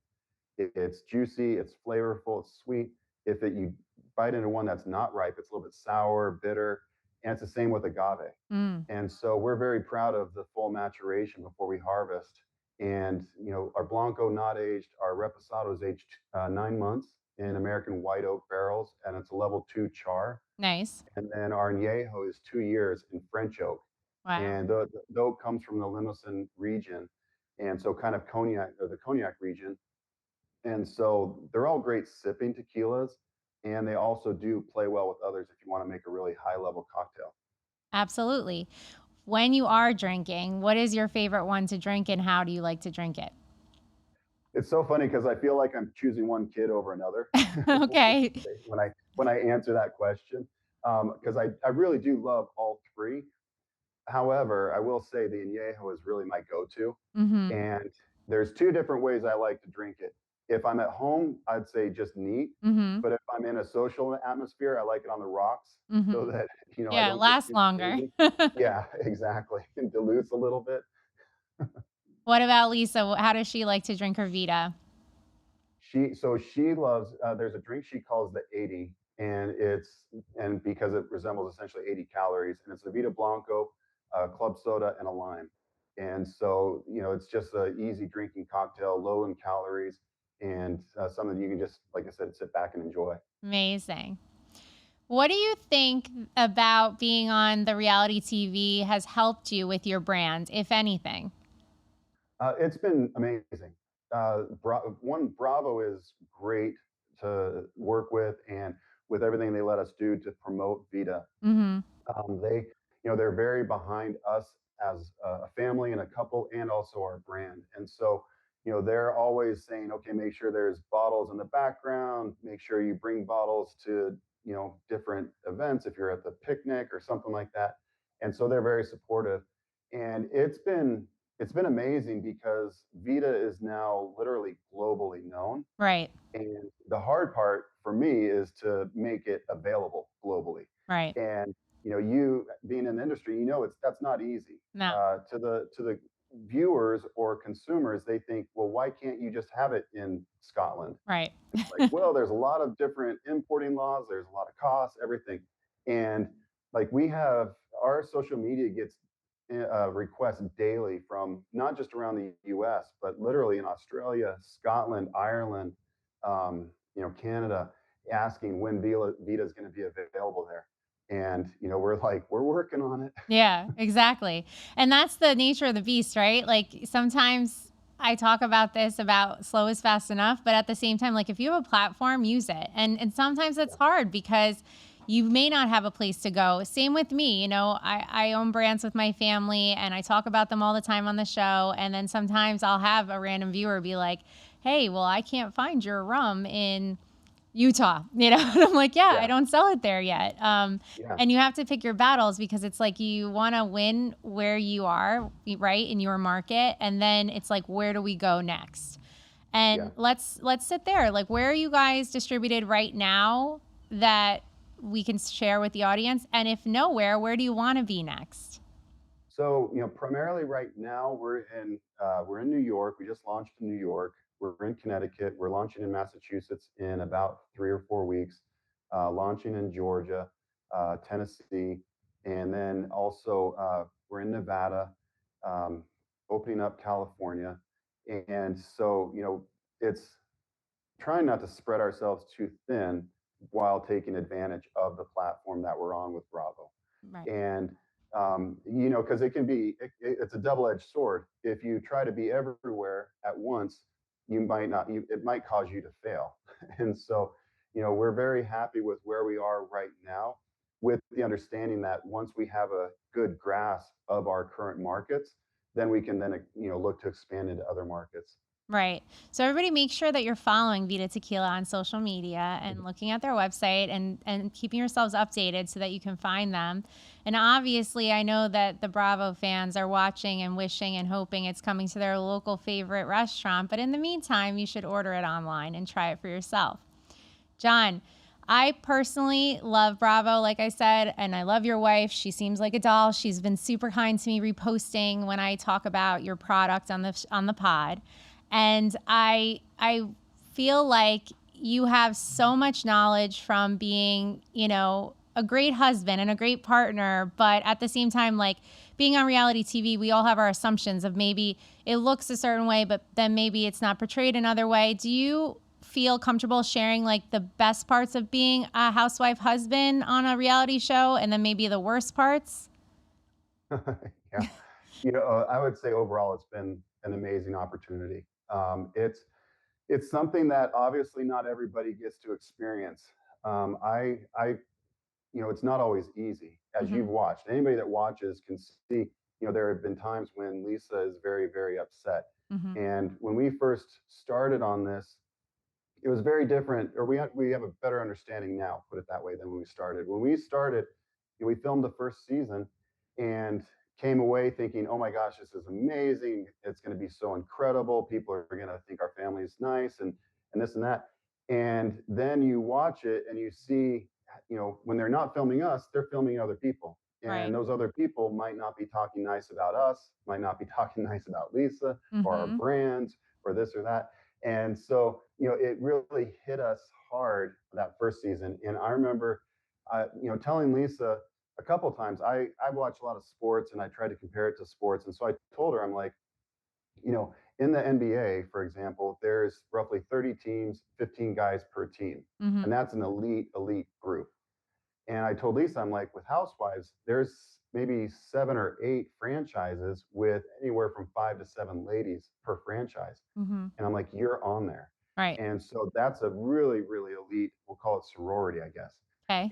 Speaker 3: it's juicy, it's flavorful, it's sweet. If you bite into one that's not ripe, it's a little bit sour, bitter, and it's the same with agave.
Speaker 2: Mm.
Speaker 3: And so we're very proud of the full maturation before we harvest. And our Blanco not aged, our Reposado is aged 9 months in American white oak barrels, and it's a level 2 char.
Speaker 2: Nice.
Speaker 3: And then our Añejo is 2 years in French oak,
Speaker 2: Wow.
Speaker 3: and the oak comes from the Limousin region, and so kind of cognac, or the cognac region. And so they're all great sipping tequilas, and they also do play well with others if you want to make a really high level cocktail.
Speaker 2: Absolutely. When you are drinking, what is your favorite one to drink and how do you like to drink it?
Speaker 3: It's so funny because I feel like I'm choosing one kid over another
Speaker 2: Okay.
Speaker 3: when I answer that question, because I really do love all three. However, I will say the añejo is really my go-to,
Speaker 2: Mhm.
Speaker 3: and there's two different ways I like to drink it. If I'm at home, I'd say just neat,
Speaker 2: Mhm.
Speaker 3: but if I'm in a social atmosphere, I like it on the rocks so
Speaker 2: Mhm.
Speaker 3: that I
Speaker 2: Yeah, it
Speaker 3: don't get
Speaker 2: lasts
Speaker 3: too
Speaker 2: longer.
Speaker 3: crazy. Yeah, exactly. It dilutes a little bit.
Speaker 2: What about Lisa? How does she like to drink her Vita?
Speaker 3: She loves. There's a drink she calls the 80, and because it resembles essentially 80 calories, and it's a Vita Blanco, club soda, and a lime. And so it's just an easy drinking cocktail, low in calories, and something you can just, like I said, sit back and enjoy.
Speaker 2: Amazing. What do you think about being on the reality TV has helped you with your brand, if anything?
Speaker 3: It's been amazing. Bravo is great to work with, and with everything they let us do to promote Vita.
Speaker 2: Mhm.
Speaker 3: They, they're very behind us as a family and a couple, and also our brand. And so, they're always saying, okay, make sure there's bottles in the background, make sure you bring bottles to, different events if you're at the picnic or something like that. And so they're very supportive. And it's been amazing because Vida is now literally globally known.
Speaker 2: Right.
Speaker 3: And the hard part for me is to make it available globally.
Speaker 2: Right.
Speaker 3: And you being in the industry, that's not easy.
Speaker 2: No.
Speaker 3: To the viewers or consumers, they think, well, why can't you just have it in Scotland?
Speaker 2: Right.
Speaker 3: It's like, well, there's a lot of different importing laws, there's a lot of costs, everything. And like we have our social media gets requests daily from not just around the US, but literally in Australia, Scotland, Ireland, Canada, asking when Vita is going to be available there. And, we're like, we're working on it.
Speaker 2: Yeah, exactly. And that's the nature of the beast, right? Like sometimes I talk about this about slow is fast enough, but at the same time, like if you have a platform, use it. And sometimes it's hard because you may not have a place to go. Same with me. I own brands with my family and I talk about them all the time on the show. And then sometimes I'll have a random viewer be like, hey, well, I can't find your rum in Utah, and I'm like, yeah, I
Speaker 3: Yeah.
Speaker 2: don't sell it there yet.
Speaker 3: Yeah.
Speaker 2: And you have to pick your battles because it's like you want to win where you are, right, in your market, and then it's like, where do we go next?
Speaker 3: Yeah.
Speaker 2: And let's sit there. Like, where are you guys distributed right now that we can share with the audience? And if nowhere, where do you want to be next?
Speaker 3: So, primarily right now we're in New York. We just launched in New York. We're in Connecticut. We're launching in Massachusetts in about 3 or 4 weeks. Launching in Georgia, Tennessee, and then also we're in Nevada. Um, Opening up California, and so it's trying not to spread ourselves too thin while taking advantage of the platform that we're on with Bravo.
Speaker 2: Right.
Speaker 3: And because it's a double-edged sword. If you try to be everywhere at once, you might not. It might cause you to fail. And so, we're very happy with where we are right now, with the understanding that once we have a good grasp of our current markets, then we can then look to expand into other markets.
Speaker 2: Right. So everybody make sure that you're following Vida Tequila on social media and looking at their website and keeping yourselves updated so that you can find them. And obviously, I know that the Bravo fans are watching and wishing and hoping it's coming to their local favorite restaurant. But in the meantime, you should order it online and try it for yourself. John, I personally love Bravo, like I said, and I love your wife. She seems like a doll. She's been super kind to me, reposting when I talk about your product on the pod. And I feel like you have so much knowledge from being, a great husband and a great partner, but at the same time, like being on reality TV, we all have our assumptions of maybe it looks a certain way, but then maybe it's not portrayed another way. Do you feel comfortable sharing like the best parts of being a housewife husband on a reality show and then maybe the worst parts?
Speaker 3: Yeah. I would say overall it's been an amazing opportunity. It's something that obviously not everybody gets to experience. It's not always easy, as
Speaker 2: Hmm.
Speaker 3: you've watched. Anybody that watches can see, there have been times when Lisa is very, very upset.
Speaker 2: Hmm.
Speaker 3: And when we first started on this, it was very different, or we have a better understanding now, put it that way, than when we started. When we started, we filmed the first season and came away thinking, oh my gosh, this is amazing. It's going to be so incredible. People are going to think our family is nice and this and that. And then you watch it and you see, when they're not filming us, they're filming other people. And
Speaker 2: Right.
Speaker 3: those other people might not be talking nice about us, might not be talking nice about Lisa or our
Speaker 2: Hmm.
Speaker 3: brands or this or that. And so, it really hit us hard that first season. And I remember, telling Lisa a couple of times, I watch a lot of sports and I try to compare it to sports. And so I told her, I'm like, in the NBA, for example, there's roughly 30 teams, 15 guys per team.
Speaker 2: Hmm.
Speaker 3: And that's an elite group. And I told Lisa, I'm like, with Housewives, there's maybe 7 or 8 franchises with anywhere from 5 to 7 ladies per franchise.
Speaker 2: Hmm.
Speaker 3: And I'm like, you're on there.
Speaker 2: Right.
Speaker 3: And so that's a really, really elite, we'll call it sorority, I guess.
Speaker 2: Okay.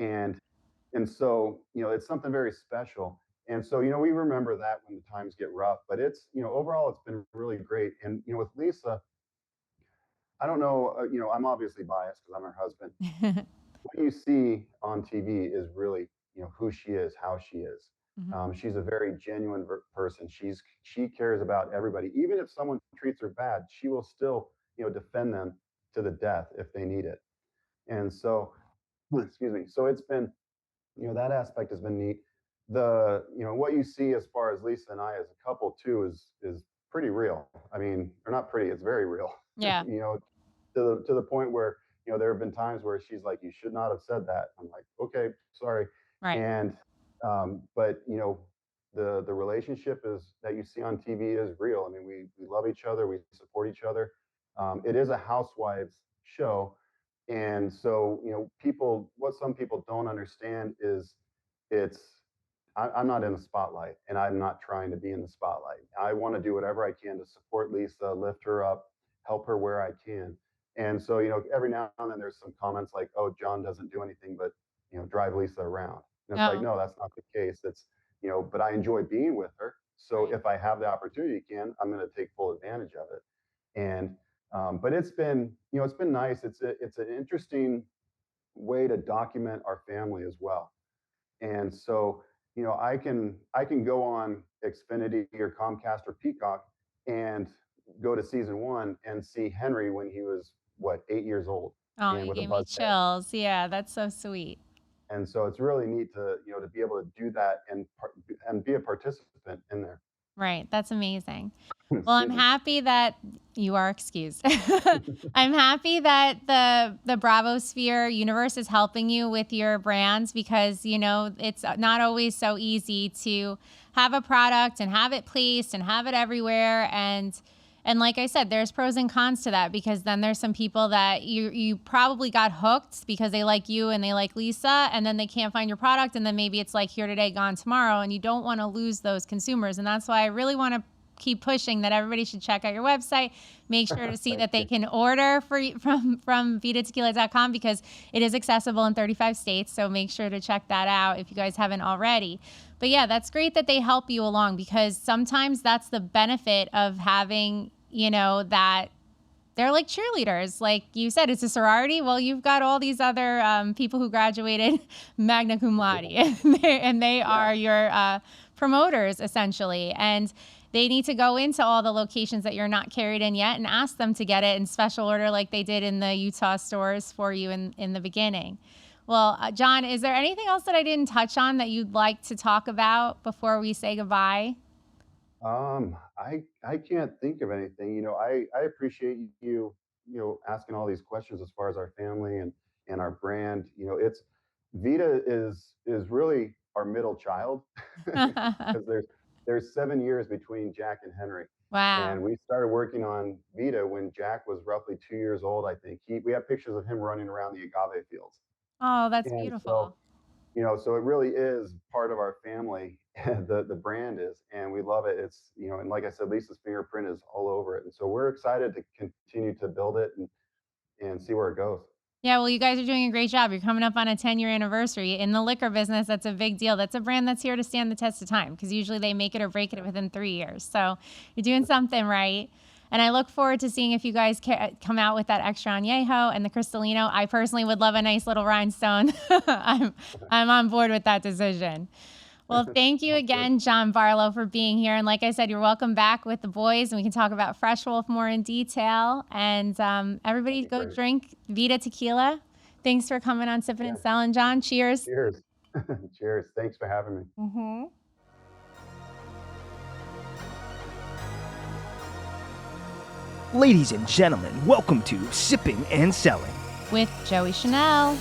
Speaker 3: And so, it's something very special. And so, we remember that when the times get rough, but it's, overall, it's been really great. And, with Lisa, I don't know, I'm obviously biased because I'm her husband. What you see on TV is really, who she is, how she is.
Speaker 2: Mhm.
Speaker 3: She's a very genuine person. She cares about everybody. Even if someone treats her bad, she will still, defend them to the death if they need it. And so, excuse me. So it's been, that aspect has been neat. What you see as far as Lisa and I as a couple too is pretty real. I mean, or not pretty, it's very real.
Speaker 2: Yeah,
Speaker 3: To the point where, there have been times where she's like, "You should not have said that." I'm like, "Okay, sorry."
Speaker 2: right.
Speaker 3: And but the relationship is that you see on TV is real. I mean, we love each other, we support each other. It is a housewives show, and so, what some people don't understand is it's I'm not in the spotlight, and I'm not trying to be in the spotlight. I want to do whatever I can to support Lisa, lift her up, help her where I can. And so, every now and then there's some comments like, "Oh, John doesn't do anything but, drive Lisa around." And it's like,
Speaker 2: Oh,
Speaker 3: no, that's not the case. But I enjoy being with her. So
Speaker 2: right.
Speaker 3: if I have the opportunity, I'm going to take full advantage of it. And but it's been nice. It's an interesting way to document our family as well. And so, I can go on Xfinity or Comcast or Peacock and go to season one and see Henry when he was what, 8 years old,
Speaker 2: Oh,
Speaker 3: and
Speaker 2: you
Speaker 3: with a
Speaker 2: gave me
Speaker 3: buzz head.
Speaker 2: chills. Yeah, that's so sweet.
Speaker 3: And so it's really neat to be able to do that and be a participant in there.
Speaker 2: Right. That's amazing. Well, I'm
Speaker 3: Excuse me.
Speaker 2: happy that you are excused. I'm happy that the Bravo Sphere universe is helping you with your brands because, it's not always so easy to have a product and have it placed and have it everywhere and like I said, there's pros and cons to that because then there's some people that you probably got hooked because they like you and they like Lisa and then they can't find your product and then maybe it's like here today, gone tomorrow and you don't want to lose those consumers. And that's why I really want to keep pushing that everybody should check out your website. Make sure to see
Speaker 3: Thank
Speaker 2: that they
Speaker 3: you.
Speaker 2: can order from vidatequila.com because it is accessible in 35 states. So make sure to check that out if you guys haven't already. But yeah, that's great that they help you along because sometimes that's the benefit of having, that they're like cheerleaders. Like you said, it's a sorority. Well, you've got all these other people who graduated magna cum laude, and they
Speaker 3: Yeah.
Speaker 2: are your promoters essentially. And they need to go into all the locations that you're not carried in yet and ask them to get it in special order like they did in the Utah stores for you in the beginning. Well, John, is there anything else that I didn't touch on that you'd like to talk about before we say goodbye?
Speaker 3: I can't think of anything. I appreciate asking all these questions as far as our family and our brand. It's Vita is really our middle child because there's 7 years between Jack and Henry,
Speaker 2: Wow.
Speaker 3: and we started working on Vita when Jack was roughly 2 years old. I think we have pictures of him running around the agave fields,
Speaker 2: Oh, that's
Speaker 3: and
Speaker 2: beautiful.
Speaker 3: so it really is part of our family. The brand is, and we love it. It's and like I said, Lisa's fingerprint is all over it, and so we're excited to continue to build it and see where it goes.
Speaker 2: Yeah, well, you guys are doing a great job. You're coming up on a 10-year anniversary. In the liquor business, that's a big deal. That's a brand that's here to stand the test of time because usually they make it or break it within 3 years. So you're doing something right. And I look forward to seeing if you guys come out with that extra añejo and the Cristalino. I personally would love a nice little rhinestone. I'm on board with that decision. Well, thank you
Speaker 3: Sounds good.
Speaker 2: again, John Barlow, for being here. And like I said, you're welcome back with the boys, and we can talk about Fresh Wolf more in detail. And everybody
Speaker 3: That'd be
Speaker 2: go
Speaker 3: great.
Speaker 2: drink Vida Tequila. Thanks for coming on Sippin and
Speaker 3: Yeah.
Speaker 2: Selling, John. Cheers.
Speaker 3: Cheers. Cheers. Thanks for having me.
Speaker 2: Hmm.
Speaker 1: Ladies and gentlemen, welcome to Sipping and Selling.
Speaker 2: With Joey Chanel.